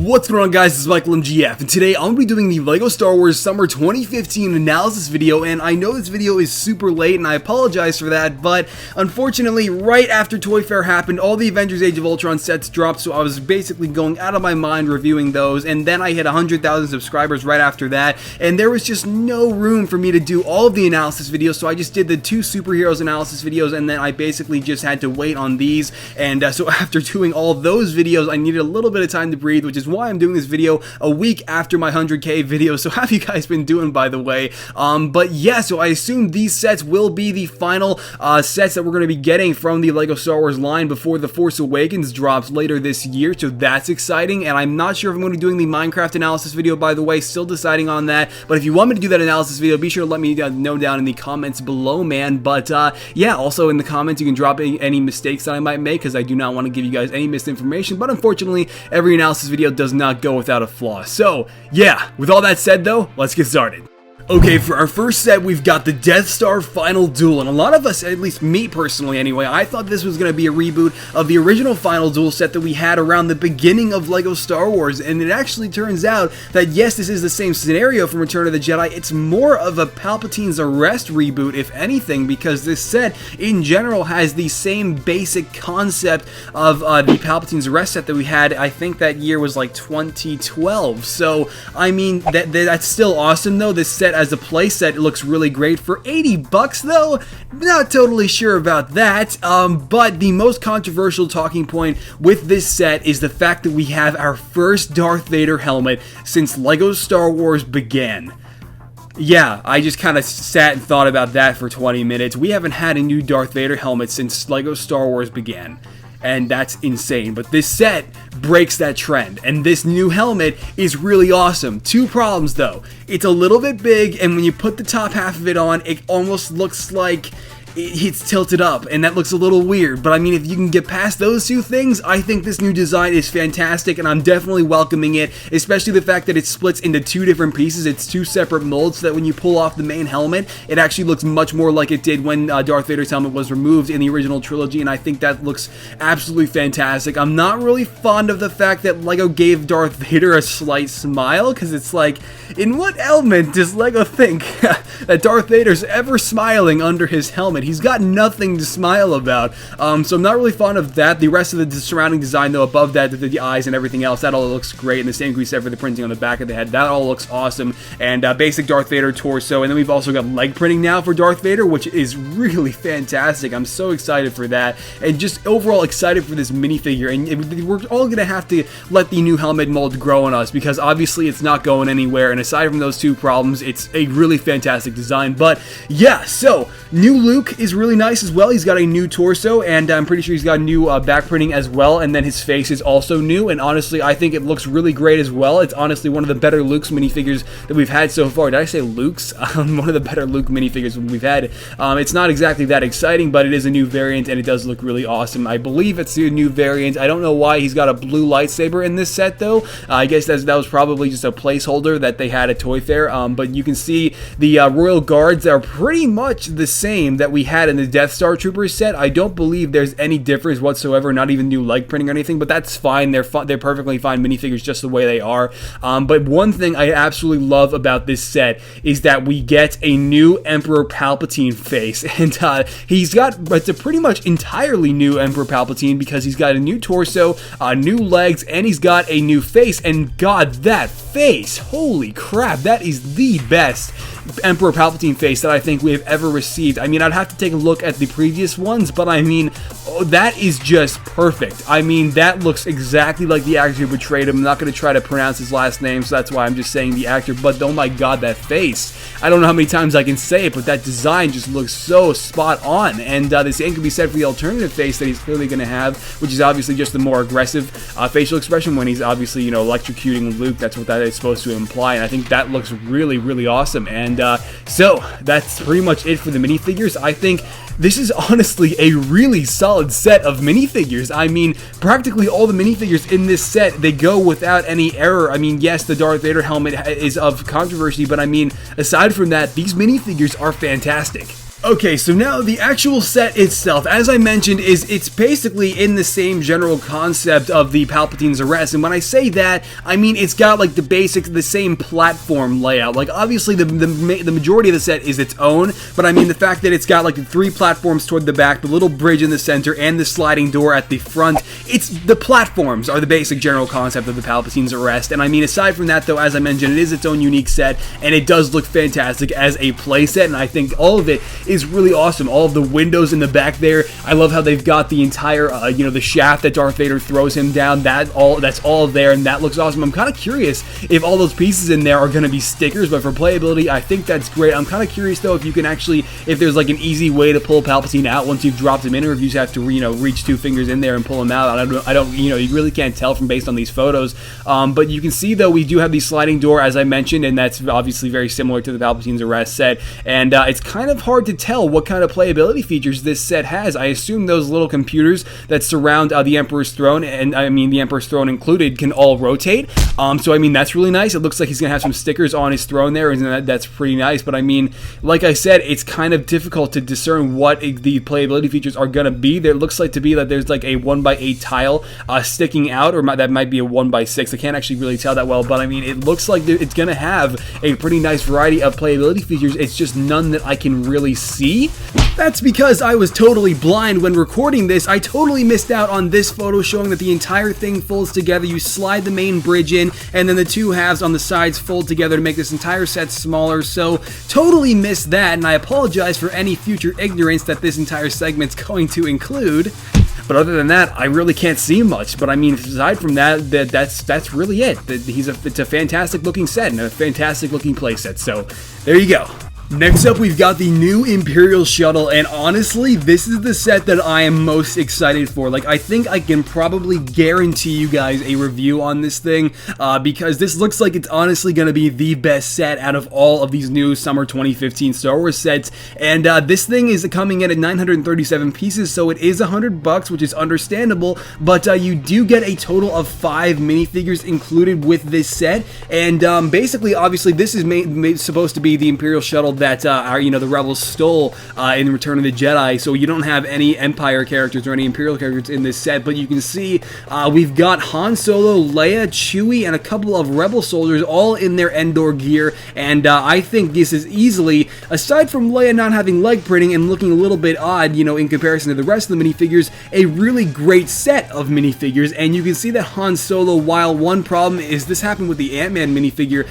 What's going on, guys? This is Michael MGF, and today I'm going to be doing the LEGO Star Wars Summer 2015 analysis video, and I know this video is super late, and I apologize for that, but unfortunately, right after Toy Fair happened, all the Avengers Age of Ultron sets dropped, so I was basically going out of my mind reviewing those, and then I hit 100,000 subscribers right after that, and there was just no room for me to do all of the analysis videos, so I just did the two superheroes analysis videos, and then I basically just had to wait on these, and so after doing all those videos, I needed a little bit of time to breathe, which is why I'm doing this video a week after my 100k video. So how have you guys been doing, by the way? But yeah, so I assume these sets will be the final sets that we're going to be getting from the LEGO Star Wars line before The Force Awakens drops later this year, so that's exciting. And I'm not sure if I'm going to be doing the Minecraft analysis video, by the way, still deciding on that. But if you want me to do that analysis video, be sure to let me know down in the comments below, man. But yeah, also in the comments you can drop any mistakes that I might make, because I do not want to give you guys any misinformation, but unfortunately every analysis video does not go without a flaw. So yeah, with all that said though, let's get started. Okay, for our first set, we've got the Death Star Final Duel, and a lot of us, at least me personally anyway, I thought this was going to be a reboot of the original Final Duel set that we had around the beginning of LEGO Star Wars, and it actually turns out that yes, this is the same scenario from Return of the Jedi. It's more of a Palpatine's Arrest reboot, if anything, because this set in general has the same basic concept of the Palpatine's Arrest set that we had. I think that year was like 2012, so I mean, that's still awesome though. This set as a playset looks really great. For 80 bucks though, not totally sure about that, but the most controversial talking point with this set is the fact that we have our first Darth Vader helmet since LEGO Star Wars began. Yeah, I just kind of sat and thought about that for 20 minutes. We haven't had a new Darth Vader helmet since LEGO Star Wars began. And that's insane, but this set breaks that trend, and this new helmet is really awesome. Two problems though: it's a little bit big, and when you put the top half of it on, it almost looks like it's tilted up, and that looks a little weird. But I mean, if you can get past those two things, I think this new design is fantastic, and I'm definitely welcoming it, especially the fact that it splits into two different pieces. It's two separate molds, so that when you pull off the main helmet, it actually looks much more like it did when Darth Vader's helmet was removed in the original trilogy, and I think that looks absolutely fantastic. I'm not really fond of the fact that LEGO gave Darth Vader a slight smile, because it's like, in what element does LEGO think that Darth Vader's ever smiling under his helmet? He's got nothing to smile about, so I'm not really fond of that. The rest of the surrounding design though, above that, the eyes and everything else, that all looks great, and the same can be said for the printing on the back of the head. That all looks awesome, and basic Darth Vader torso, and then we've also got leg printing now for Darth Vader, which is really fantastic. I'm so excited for that, and just overall excited for this minifigure, and we're all gonna have to let the new helmet mold grow on us, because obviously it's not going anywhere, and aside from those two problems, it's a really fantastic design. But yeah, so new Luke is really nice as well. He's got a new torso, and I'm pretty sure he's got new back printing as well, and then his face is also new, and honestly I think it looks really great as well. It's honestly one of the better Luke's minifigures that we've had so far. Did I say Luke's? One of the better Luke minifigures we've had. It's not exactly that exciting, but it is a new variant, and it does look really awesome. I believe it's the new variant. I don't know why he's got a blue lightsaber in this set though. I guess that was probably just a placeholder that they had at Toy Fair, but you can see the Royal Guards are pretty much the same that we had in the Death Star Troopers set. I don't believe there's any difference whatsoever, not even new leg printing or anything, but that's fine. They're perfectly fine minifigures just the way they are. But one thing I absolutely love about this set is that we get a new Emperor Palpatine face, and it's a pretty much entirely new Emperor Palpatine, because he's got a new torso, new legs, and he's got a new face, and god, that face, holy crap, that is the best Emperor Palpatine face that I think we have ever received. I mean, I'd have to take a look at the previous ones, but I mean, that is just perfect. I mean, that looks exactly like the actor who portrayed him. I'm not going to try to pronounce his last name, so that's why I'm just saying the actor, but oh my god, that face. I don't know how many times I can say it, but that design just looks so spot on, and the same can be said for the alternative face that he's clearly going to have, which is obviously just the more aggressive facial expression when he's obviously, you know, electrocuting Luke. That's what that is supposed to imply, and I think that looks really, really awesome. And so that's pretty much it for the minifigures. I think this is honestly a really solid set of minifigures. I mean, practically all the minifigures in this set, they go without any error. I mean, yes, the Darth Vader helmet is of controversy, but I mean, aside from that, these minifigures are fantastic. Okay, so now the actual set itself, as I mentioned, it's basically in the same general concept of the Palpatine's arrest, and when I say that, I mean it's got like the same platform layout. Like obviously the majority of the set is its own, but I mean the fact that it's got like the 3 platforms toward the back, the little bridge in the center, and the sliding door at the front. It's the platforms are the basic general concept of the Palpatine's arrest, and I mean aside from that though, as I mentioned, it is its own unique set, and it does look fantastic as a playset, and I think all of it is really awesome. All of the windows in the back there, I love how they've got the entire, you know, the shaft that Darth Vader throws him down, that's all there, and that looks awesome. I'm kind of curious if all those pieces in there are going to be stickers, but for playability, I think that's great. I'm kind of curious, though, if you can actually, if there's like an easy way to pull Palpatine out once you've dropped him in, or if you just have to, you know, reach 2 fingers in there and pull him out. I don't, you know, you really can't tell from based on these photos, but you can see, though, we do have the sliding door, as I mentioned, and that's obviously very similar to the Palpatine's arrest set, and it's kind of hard to tell what kind of playability features this set has. I assume those little computers that surround the Emperor's throne, and I mean the Emperor's throne included, can all rotate. So I mean that's really nice. It looks like he's gonna have some stickers on his throne there, and that's pretty nice. But I mean, like I said, it's kind of difficult to discern what the playability features are gonna be. There looks like to be that there's like a 1x8 tile sticking out, or that might be a 1x6. I can't actually really tell that well, but I mean it looks like it's gonna have a pretty nice variety of playability features. It's just none that I can really see. That's because I was totally blind when recording this. I totally missed out on this photo showing that the entire thing folds together. You slide the main bridge in, and then the 2 halves on the sides fold together to make this entire set smaller, so totally missed that, and I apologize for any future ignorance that this entire segment's going to include. But other than that, I really can't see much. But I mean, aside from that, that's really it. It's a fantastic looking set and a fantastic looking playset, so there you go. Next up, we've got the new Imperial Shuttle, and honestly, this is the set that I am most excited for. Like, I think I can probably guarantee you guys a review on this thing, because this looks like it's honestly going to be the best set out of all of these new summer 2015 Star Wars sets, and this thing is coming in at 937 pieces, so it is $100, which is understandable, but you do get a total of 5 minifigures included with this set, and basically, obviously, this is supposed to be the Imperial Shuttle that the Rebels stole in Return of the Jedi, so you don't have any Empire characters or any Imperial characters in this set, but you can see we've got Han Solo, Leia, Chewie, and a couple of Rebel soldiers all in their Endor gear, and I think this is easily, aside from Leia not having leg printing and looking a little bit odd, you know, in comparison to the rest of the minifigures, a really great set of minifigures, and you can see that Han Solo, while one problem is this happened with the Ant-Man minifigure,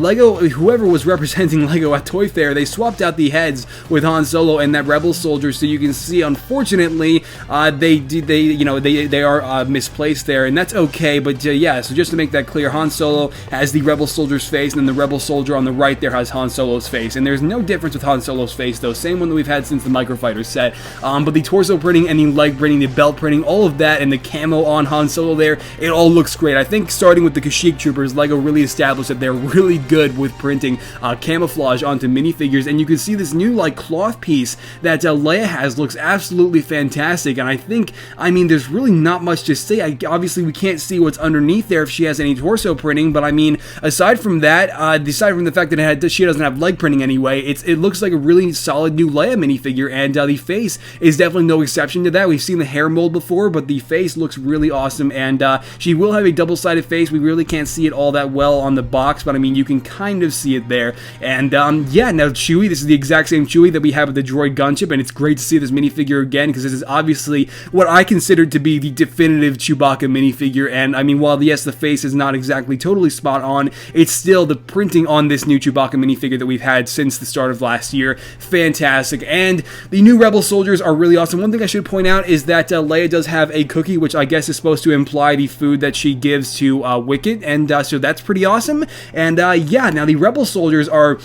Lego, whoever was representing Lego at Toy Fair, they swapped out the heads with Han Solo and that Rebel soldier, so you can see, unfortunately, they are misplaced there, and that's okay. But yeah, so just to make that clear, Han Solo has the Rebel soldier's face, and then the Rebel soldier on the right there has Han Solo's face, and there's no difference with Han Solo's face though, same one that we've had since the Microfighter set. But the torso printing and the leg printing, the belt printing, all of that, and the camo on Han Solo there, it all looks great. I think starting with the Kashyyyk Troopers, Lego really established that they're really good with printing camouflage onto minifigures. And you can see this new like cloth piece that Leia has looks absolutely fantastic, and I think, I mean, there's really not much to say. Obviously we can't see what's underneath there if she has any torso printing, but I mean, aside from that, aside from the fact that she doesn't have leg printing anyway, it looks like a really solid new Leia minifigure, and the face is definitely no exception to that. We've seen the hair mold before, but the face looks really awesome, and she will have a double-sided face. We really can't see it all that well on the box, but I mean, you can kind of see it there, and yeah, now Chewie, this is the exact same Chewie that we have with the droid gunship, and it's great to see this minifigure again, because this is obviously what I consider to be the definitive Chewbacca minifigure, and I mean, while yes, the face is not exactly totally spot on, it's still the printing on this new Chewbacca minifigure that we've had since the start of last year, fantastic, and the new Rebel soldiers are really awesome. One thing I should point out is that Leia does have a cookie, which I guess is supposed to imply the food that she gives to Wicket, and so that's pretty awesome, and yeah, now the Rebel soldiers are,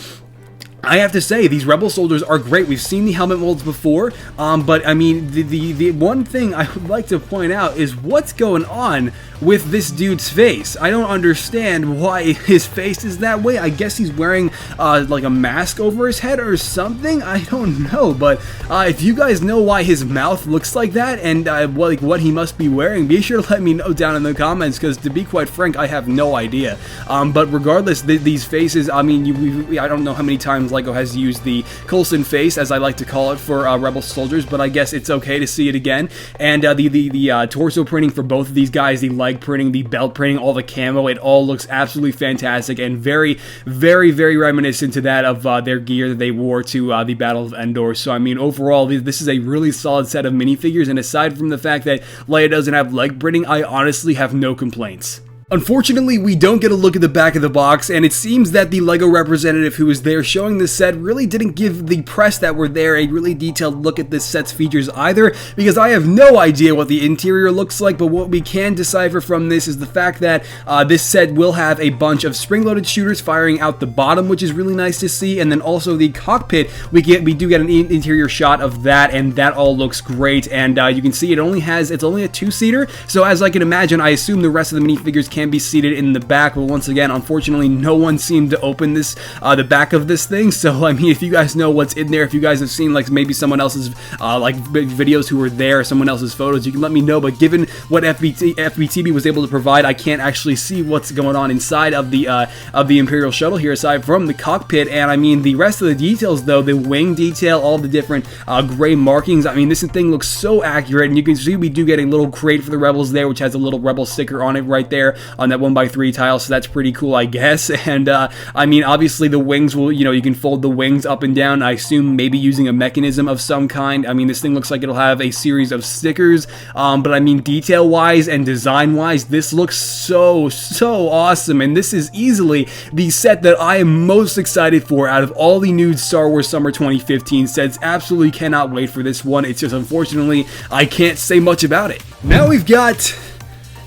I have to say, these Rebel soldiers are great. We've seen the helmet molds before, but I mean, the one thing I would like to point out is what's going on with this dude's face. I don't understand why his face is that way. I guess he's wearing like a mask over his head or something. I don't know, but if you guys know why his mouth looks like that and what he must be wearing, be sure to let me know down in the comments, because to be quite frank, I have no idea. But regardless, these faces, I mean, I don't know how many times times LEGO has used the Coulson face, as I like to call it, for Rebel soldiers, but I guess it's okay to see it again. And the torso printing for both of these guys, the leg printing, the belt printing, all the camo, it all looks absolutely fantastic and very, very, very reminiscent to that of their gear that they wore to the Battle of Endor. So, I mean, overall, this is a really solid set of minifigures, and aside from the fact that Leia doesn't have leg printing, I honestly have no complaints. Unfortunately, we don't get a look at the back of the box, and it seems that the LEGO representative who was there showing this set really didn't give the press that were there a really detailed look at this set's features either, because I have no idea what the interior looks like, but what we can decipher from this is the fact that this set will have a bunch of spring-loaded shooters firing out the bottom, which is really nice to see, and then also the cockpit, we do get an interior shot of that, and that all looks great, and you can see it's only a two-seater, so as I can imagine, I assume the rest of the minifigures can be seated in the back, but once again, unfortunately, no one seemed to open this, the back of this thing, so I mean, if you guys know what's in there, if you guys have seen, like, maybe someone else's, like, videos who were there, someone else's photos, you can let me know, but given what FBTB was able to provide, I can't actually see what's going on inside of the Imperial Shuttle here, aside from the cockpit, and I mean, the rest of the details, though, the wing detail, all the different, gray markings, I mean, this thing looks so accurate, and you can see we do get a little crate for the Rebels there, which has a little Rebel sticker on it right there, on that 1x3 tile, so that's pretty cool, I guess. And I mean, obviously the wings will, you can fold the wings up and down, I assume maybe using a mechanism of some kind. I mean, this thing looks like it'll have a series of stickers, but I mean, detail wise and design wise, this looks so awesome, and this is easily the set that I am most excited for out of all the new Star Wars Summer 2015 sets. Absolutely cannot wait for this one. It's just, unfortunately, I can't say much about it. Now we've got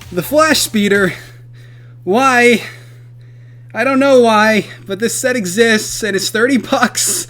the Flashspeeder. Why? I don't know why, but this set exists, and it's 30 bucks.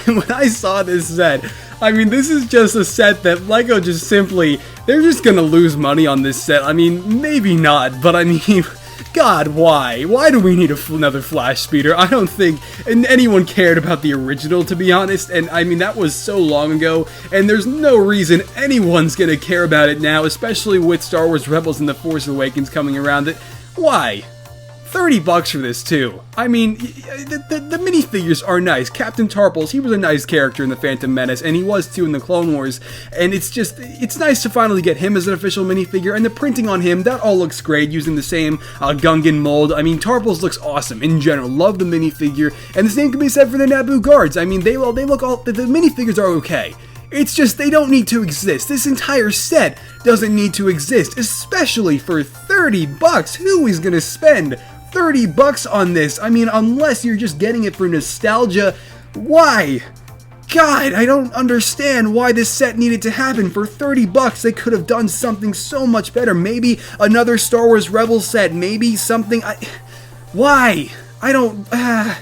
When I saw this set, I mean, this is just a set that LEGO just simply, they're just gonna lose money on this set. I mean, maybe not, but I mean, God, why? Why do we need another Flashspeeder? I don't think anyone cared about the original, to be honest, and I mean, that was so long ago, and there's no reason anyone's gonna care about it now, especially with Star Wars Rebels and The Force Awakens coming around. Why? 30 bucks for this too. I mean, the minifigures are nice. Captain Tarpals, he was a nice character in The Phantom Menace, and he was too in the Clone Wars, and it's nice to finally get him as an official minifigure, and the printing on him, that all looks great, using the same Gungan mold. I mean, Tarpals looks awesome in general. Love the minifigure, and the same can be said for the Naboo guards. I mean, the minifigures are okay. It's just they don't need to exist. This entire set doesn't need to exist, especially for 30 bucks. Who is gonna spend 30 bucks on this? I mean, unless you're just getting it for nostalgia. Why? God, I don't understand why this set needed to happen. For 30 bucks, they could have done something so much better. Maybe another Star Wars Rebels set, maybe something. Why? I don't. I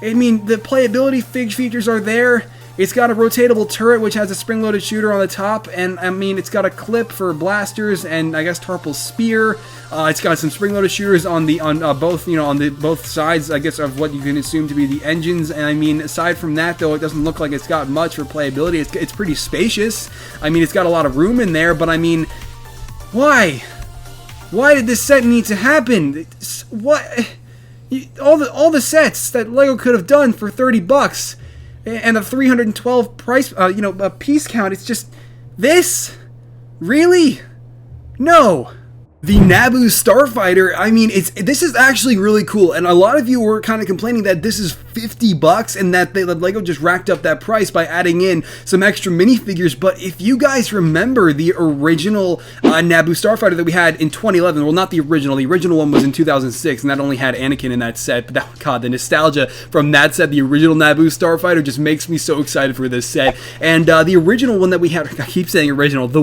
mean, the playability features are there. It's got a rotatable turret which has a spring-loaded shooter on the top, and I mean, it's got a clip for blasters and I guess Tarpal's spear. It's got some spring-loaded shooters on both sides, I guess, of what you can assume to be the engines. And I mean, aside from that, though, it doesn't look like it's got much for playability. It's pretty spacious. I mean, it's got a lot of room in there, but I mean, why? Why did this set need to happen? What? All the sets that LEGO could have done for 30 bucks. And a 312 price, a piece count. It's just this? Really? No. The Naboo Starfighter, I mean, this is actually really cool, and a lot of you were kind of complaining that this is 50 bucks and that LEGO just racked up that price by adding in some extra minifigures. But if you guys remember the original Naboo Starfighter that we had in 2011, well, not the original one was in 2006, and that only had Anakin in that set, but God, the nostalgia from that set, the original Naboo Starfighter, just makes me so excited for this set. And the original one that we had, I keep saying original, the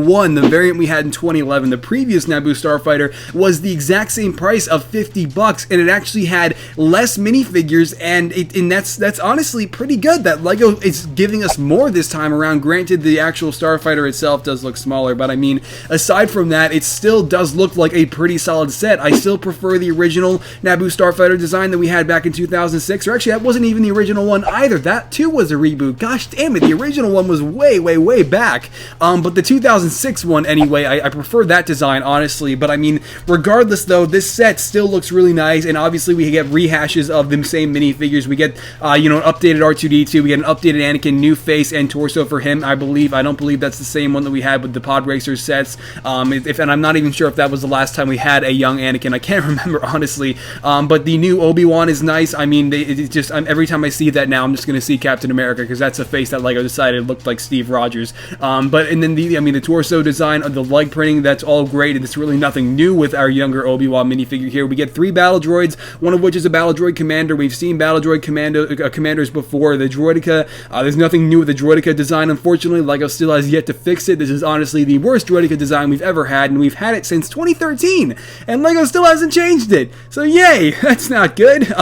variant we had in 2011, the previous Naboo Starfighter, was the exact same price of 50 bucks, and it actually had less minifigures, and that's honestly pretty good that LEGO is giving us more this time around. Granted, the actual Starfighter itself does look smaller, but I mean, aside from that, it still does look like a pretty solid set. I still prefer the original Naboo Starfighter design that we had back in 2006, or actually, that wasn't even the original one either. That too was a reboot. Gosh damn it, the original one was way back. But the 2006 one, anyway, I prefer that design, honestly. But I mean, regardless though, this set still looks really nice, and obviously we get rehashes of them same minifigures. We get get, you know, an updated R2-D2. We get an updated Anakin, new face and torso for him, I believe. I don't believe that's the same one that we had with the Pod Racers sets. And I'm not even sure if that was the last time we had a young Anakin. I can't remember, honestly. But the new Obi-Wan is nice. I mean, it's just, every time I see that now, I'm just going to see Captain America, because that's a face that LEGO decided looked like Steve Rogers. And then the torso design, the leg printing, that's all great. And it's really nothing new with our younger Obi-Wan minifigure here. We get 3 battle droids, one of which is a battle droid commander. We've seen battle droid commanders before. The Droideka, there's nothing new with the Droideka design, unfortunately. LEGO still has yet to fix it. This is honestly the worst Droideka design we've ever had, and we've had it since 2013, and LEGO still hasn't changed it. So yay, that's not good.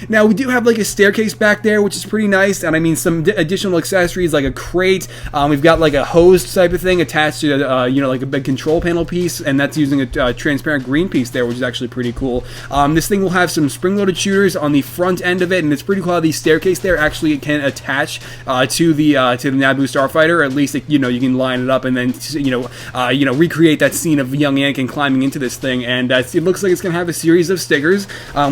Now we do have like a staircase back there, which is pretty nice, and I mean some additional accessories like a crate. We've got like a hose type of thing attached to, you know, like a big control panel piece, and that's using a transparent green piece there, which is actually pretty cool. This thing will have some spring-loaded shooters on the front end of it, and it's pretty cool how the staircase there actually can attach to the Naboo Starfighter. Or at least, you know, you can line it up and then, you know, recreate that scene of young Anakin climbing into this thing. And it looks like it's gonna have a series of stickers,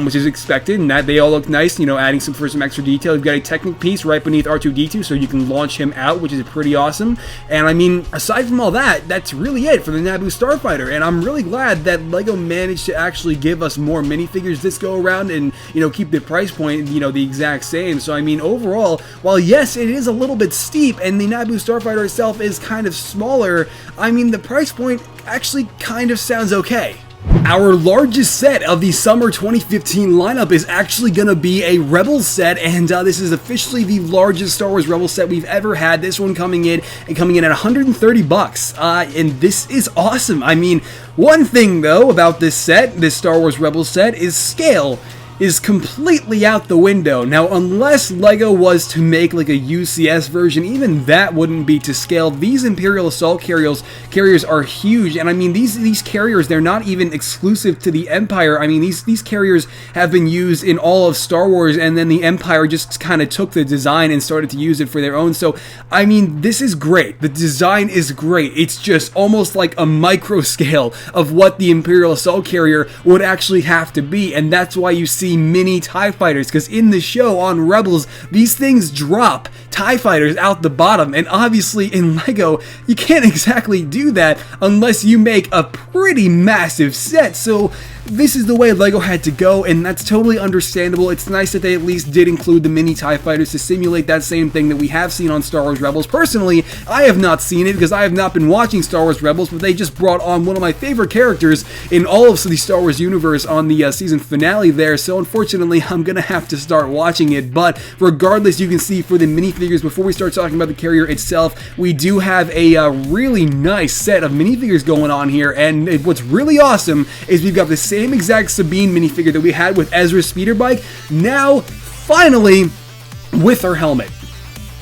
which is expected, and that they all look nice. You know, adding some extra detail. You've got a Technic piece right beneath R2-D2, so you can launch him out, which is pretty awesome. And I mean, aside from all that, that's really it for the Naboo Starfighter. And I'm really glad that LEGO managed to actually give us more minifigures this go around, and you know, keep the price point, you know, the exact same. So I mean, overall, while yes, it is a little bit steep, and the Naboo Starfighter itself is kind of smaller, I mean, the price point actually kind of sounds okay. Our largest set of the summer 2015 lineup is actually going to be a Rebels set, and this is officially the largest Star Wars Rebels set we've ever had. This one coming in at $130, and this is awesome. I mean, one thing though about this set, this Star Wars Rebels set, is scale is completely out the window. Now, unless LEGO was to make like a UCS version, even that wouldn't be to scale. These Imperial Assault carriers are huge, and I mean, these carriers, they're not even exclusive to the Empire. I mean, these carriers have been used in all of Star Wars, and then the Empire just kind of took the design and started to use it for their own. So, I mean, this is great. The design is great. It's just almost like a micro scale of what the Imperial Assault carrier would actually have to be, and that's why you see mini TIE fighters, because in the show on Rebels, these things drop TIE fighters out the bottom, and obviously in LEGO, you can't exactly do that unless you make a pretty massive set. So this is the way LEGO had to go, and that's totally understandable. It's nice that they at least did include the mini TIE fighters to simulate that same thing that we have seen on Star Wars Rebels. Personally, I have not seen it because I have not been watching Star Wars Rebels, but they just brought on one of my favorite characters in all of the Star Wars universe on the season finale there, so unfortunately I'm gonna have to start watching it. But regardless, you can see for the minifigures, before we start talking about the carrier itself, we do have a really nice set of minifigures going on here, and what's really awesome is we've got the same exact Sabine minifigure that we had with Ezra's speeder bike, now finally with her helmet.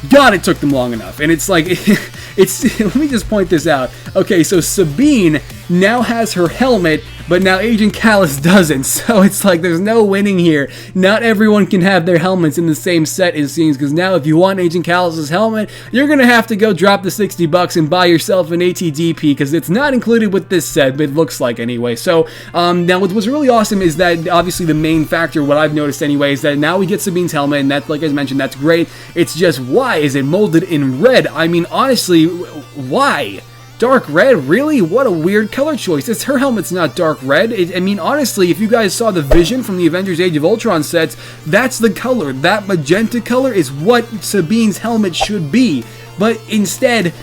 God, it took them long enough. And it's like, let me just point this out. Okay, so Sabine now has her helmet, but now Agent Kallus doesn't, so it's like there's no winning here. Not everyone can have their helmets in the same set, it seems, because now if you want Agent Kallus's helmet, you're gonna have to go drop the $60 and buy yourself an ATDP, because it's not included with this set, but it looks like anyway. So now what's really awesome is that obviously the main factor, what I've noticed anyway, is that now we get Sabine's helmet, and that's, like I mentioned, that's great. It's just, why is it molded in red? I mean, honestly, why? Dark red? Really? What a weird color choice. Her helmet's not dark red. I mean, honestly, if you guys saw the Vision from the Avengers Age of Ultron sets, that's the color. That magenta color is what Sabine's helmet should be. But instead,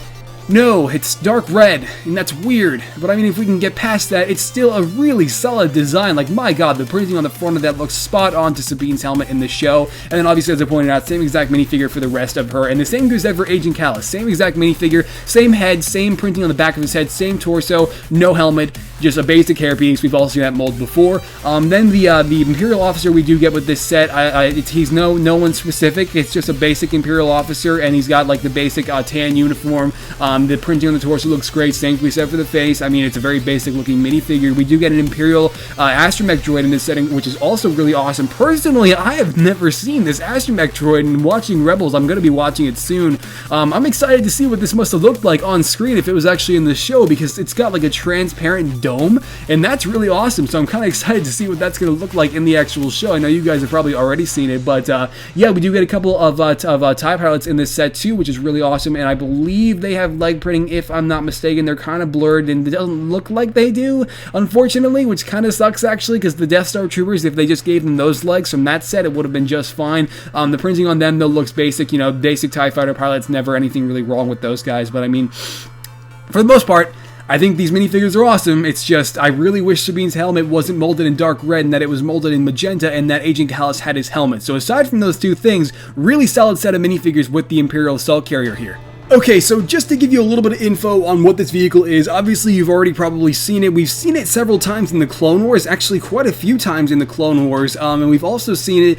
no, it's dark red, and that's weird. But I mean, if we can get past that, it's still a really solid design. Like, my god, the printing on the front of that looks spot on to Sabine's helmet in the show. And then obviously, as I pointed out, same exact minifigure for the rest of her. And the same goes for Agent Kallus. Same exact minifigure, same head, same printing on the back of his head, same torso, no helmet, just a basic hairpiece. We've all seen that mold before. Then the Imperial officer we do get with this set, he's no one specific. It's just a basic Imperial officer, and he's got like the basic tan uniform. The printing on the torso looks great, same can be said for the face. I mean, it's a very basic looking minifigure. We do get an Imperial astromech droid in this setting, which is also really awesome. Personally, I have never seen this astromech droid, and watching Rebels, I'm going to be watching it soon. I'm excited to see what this must have looked like on screen if it was actually in the show, because it's got like a transparent dome, and that's really awesome. So I'm kind of excited to see what that's going to look like in the actual show. I know you guys have probably already seen it, but yeah, we do get a couple of TIE pilots in this set too, which is really awesome, and I believe they have leg printing, if I'm not mistaken. They're kind of blurred, and it doesn't look like they do, unfortunately, which kind of sucks actually, because the Death Star Troopers, if they just gave them those legs from that set, it would have been just fine. The printing on them, though, looks basic, you know, basic TIE fighter pilots, never anything really wrong with those guys, but I mean, for the most part, I think these minifigures are awesome. It's just, I really wish Sabine's helmet wasn't molded in dark red and that it was molded in magenta and that Agent Kallus had his helmet. So aside from those two things, really solid set of minifigures with the Imperial Assault Carrier here. Okay, so just to give you a little bit of info on what this vehicle is, obviously you've already probably seen it. We've seen it several times in the Clone Wars, actually quite a few times in the Clone Wars, and we've also seen it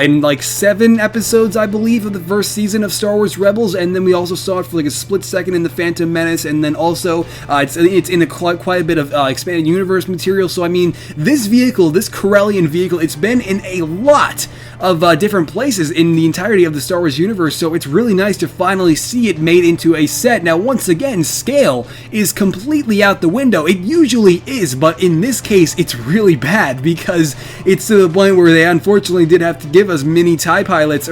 in like 7 episodes, I believe, of the first season of Star Wars Rebels, and then we also saw it for like a split second in the Phantom Menace, and then also it's in quite a bit of expanded universe material. So I mean, this vehicle, this Corellian vehicle, it's been in a lot of different places in the entirety of the Star Wars universe, so it's really nice to finally see it made into a set. Now, once again, scale is completely out the window. It usually is, but in this case, it's really bad, because it's to the point where they unfortunately did have to give us mini TIE pilots,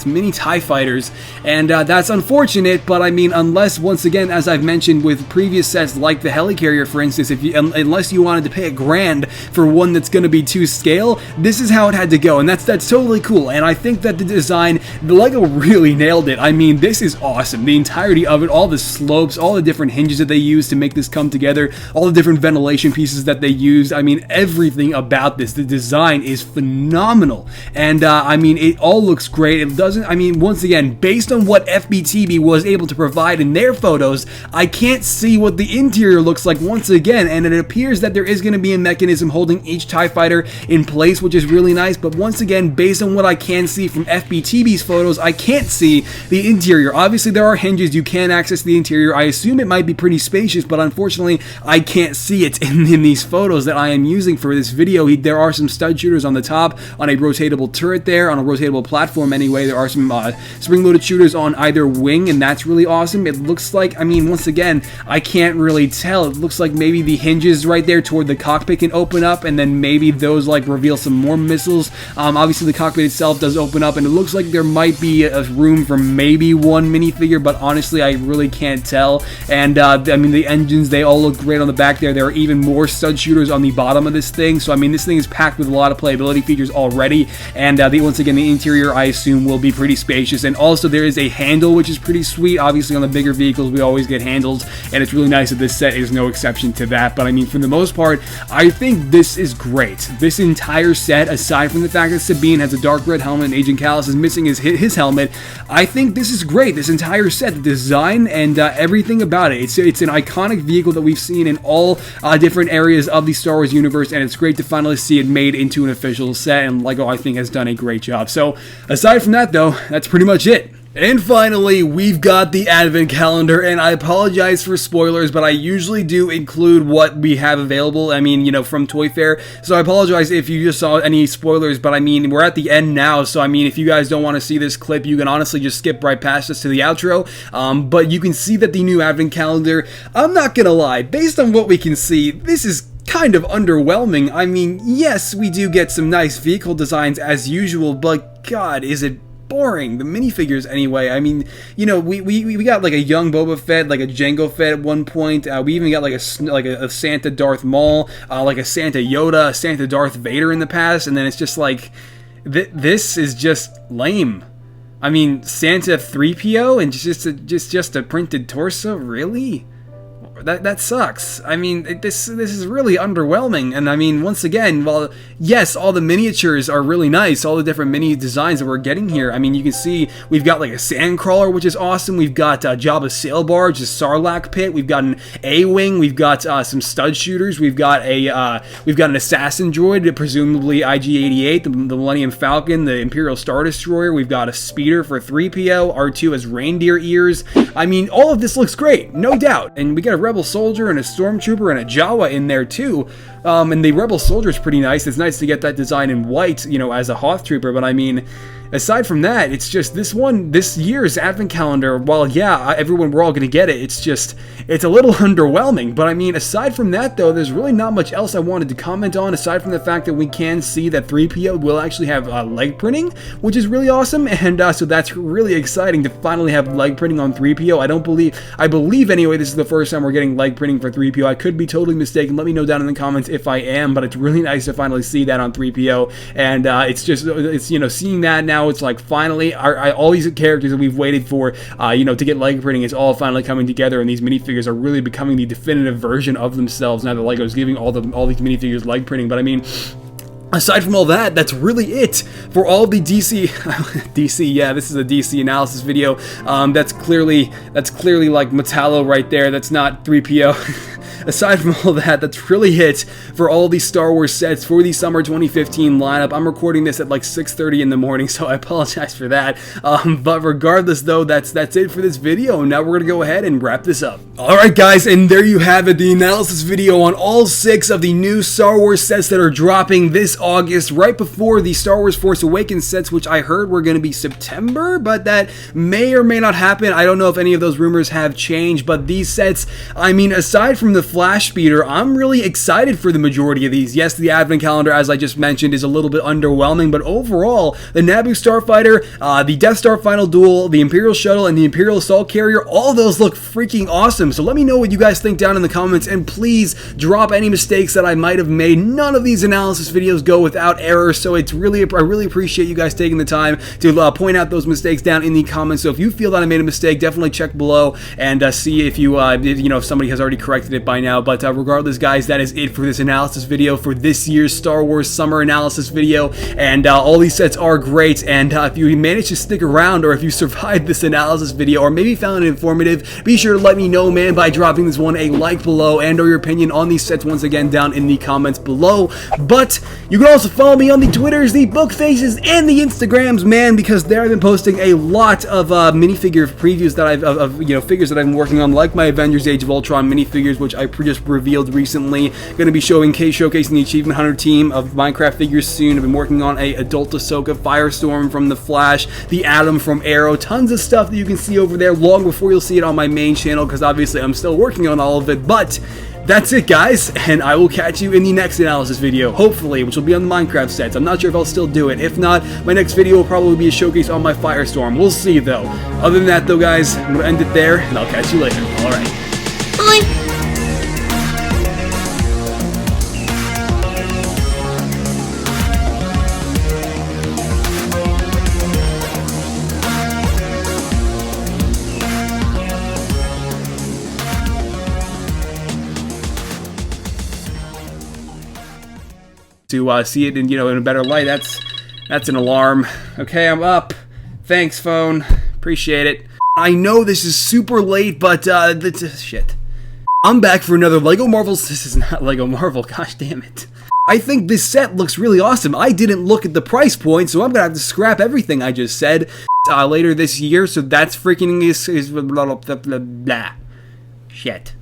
mini TIE fighters, and that's unfortunate, but I mean, unless, once again, as I've mentioned with previous sets, like the Helicarrier, for instance, unless you wanted to pay $1,000 for one that's going to be to scale, this is how it had to go, and that's totally cool. And I think that the design, the LEGO really nailed it. I mean, this is awesome. The entirety of it, all the slopes, all the different hinges that they use to make this come together, all the different ventilation pieces that they used. I mean, everything about this, the design is phenomenal. And I mean, it all looks great. It doesn't, I mean, once again, based on what FBTB was able to provide in their photos, I can't see what the interior looks like once again, and it appears that there is going to be a mechanism holding each TIE fighter in place, which is really nice. But once again, based on what I can see from FBTB's photos, I can't see the interior. Obviously, there are hinges. You can access the interior. I assume it might be pretty spacious, but unfortunately, I can't see it in these photos that I am using for this video. There are some stud shooters on the top, on a rotatable turret there, on a rotatable platform anyway. There are some spring-loaded shooters on either wing, and that's really awesome. It looks like, I mean, once again, I can't really tell. It looks like maybe the hinges right there toward the cockpit can open up, and then maybe those like reveal some more missiles. Obviously, the cockpit itself does open up, and it looks like there might be a room for maybe one minifigure, but honestly, I really can't tell. And I mean, the engines, they all look great on the back there. There are even more stud shooters on the bottom of this thing, so I mean, this thing is packed with a lot of playability features already. And once again, the interior, I assume, will be pretty spacious. And also, there is a handle, which is pretty sweet. Obviously, on the bigger vehicles, we always get handles, and it's really nice that this set is no exception to that. But I mean, for the most part, I think this is great. This entire set, aside from the fact that Sabine has a dark red helmet and Agent Kallus is missing his helmet, I think this is great. This entire set, the design and everything about it, it's an iconic vehicle that we've seen in all different areas of the Star Wars universe, and it's great to finally see it made into an official set, and LEGO, I think, has done a great job. So aside from that, though, that's pretty much it. And finally, we've got the advent calendar, and I apologize for spoilers, but I usually do include what we have available, I mean, you know, from Toy Fair, so I apologize if you just saw any spoilers, but I mean, we're at the end now, so I mean, if you guys don't want to see this clip, you can honestly just skip right past us to the outro, but you can see that the new advent calendar, I'm not gonna lie, based on what we can see, this is kind of underwhelming. I mean, yes, we do get some nice vehicle designs as usual, but God, is it boring. The minifigures anyway. I mean, you know, we got like a young Boba Fett, like a Jango Fett at one point. We even got like a Santa Darth Maul, like a Santa Yoda, a Santa Darth Vader in the past, and then it's just like this is just lame. I mean, Santa 3PO and just a printed torso, really? That sucks. I mean, this is really underwhelming. And I mean, once again, while yes, all the miniatures are really nice, all the different mini designs that we're getting here. I mean, you can see we've got like a sandcrawler, which is awesome. We've got Jabba's sail barge, a Sarlacc pit. We've got an A-wing. We've got some stud shooters. We've got an assassin droid, presumably IG-88, the Millennium Falcon, the Imperial Star Destroyer. We've got a speeder for 3PO. R2 has reindeer ears. I mean, all of this looks great, no doubt. And we got a Rebel soldier and a Stormtrooper and a Jawa in there too. And the Rebel soldier is pretty nice. It's nice to get that design in white, you know, as a Hoth Trooper. But I mean, aside from that, it's just this year's advent calendar, while yeah, we're all gonna get it, it's a little underwhelming. But I mean, aside from that though, there's really not much else I wanted to comment on, aside from the fact that we can see that 3PO will actually have leg printing, which is really awesome. And so that's really exciting to finally have leg printing on 3PO. I believe anyway, this is the first time we're getting leg printing for 3PO. I could be totally mistaken. Let me know down in the comments if I am, but it's really nice to finally see that on 3PO. And it's you know, seeing that now, it's like finally all these characters that we've waited for, you know, to get leg printing, is all finally coming together, and these minifigures are really becoming the definitive version of themselves now that LEGO's giving all these minifigures leg printing. But I mean, aside from all that, that's really it for all the DC, yeah, this is a DC analysis video. That's clearly like Metallo right there. That's not 3PO. Aside from all that, that's really it for all these Star Wars sets for the summer 2015 lineup. I'm recording this at like 6:30 in the morning, so I apologize for that. But regardless though, that's it for this video. Now we're gonna go ahead and wrap this up. Alright guys, and there you have it, the analysis video on all 6 of the new Star Wars sets that are dropping this August, right before the Star Wars Force Awakens sets, which I heard were gonna be September, but that may or may not happen. I don't know if any of those rumors have changed, but these sets, I mean, aside from the Flashspeeder, I'm really excited for the majority of these. Yes, the advent calendar, as I just mentioned, is a little bit underwhelming, but overall, the Naboo Starfighter, the Death Star Final Duel, the Imperial Shuttle, and the Imperial Assault Carrier, all those look freaking awesome. So let me know what you guys think down in the comments, and please drop any mistakes that I might have made. None of these analysis videos go without error, so I really appreciate you guys taking the time to point out those mistakes down in the comments. So if you feel that I made a mistake, definitely check below and see if if somebody has already corrected it by now. But regardless guys, that is it for this analysis video for this year's Star Wars summer analysis video. And all these sets are great, and if you managed to stick around, or if you survived this analysis video, or maybe found it informative, be sure to let me know, man, by dropping this one a like below, and or your opinion on these sets once again down in the comments below. But you can also follow me on the Twitters, the book faces, and the Instagrams, man, because there I've been posting a lot of minifigure previews that figures that I've been working on, like my Avengers Age of Ultron minifigures, which I just revealed recently. Going to be showcasing the Achievement Hunter team of Minecraft figures soon. I've been working on a Adult Ahsoka, Firestorm from The Flash, the Atom from Arrow, tons of stuff that you can see over there long before you'll see it on my main channel, because obviously I'm still working on all of it. But that's it guys, and I will catch you in the next analysis video, hopefully, which will be on the Minecraft sets. I'm not sure if I'll still do it. If not, my next video will probably be a showcase on my Firestorm. We'll see though. Other than that though guys, I'm going to end it there, and I'll catch you later. Alright. Bye! To see it in a better light. That's an alarm. Okay, I'm up. Thanks, phone. Appreciate it. I know this is super late, but shit. I'm back for another LEGO Marvels. This is not LEGO Marvel. Gosh damn it. I think this set looks really awesome. I didn't look at the price point, so I'm gonna have to scrap everything I just said later this year. So that's freaking is blah blah blah blah. Shit.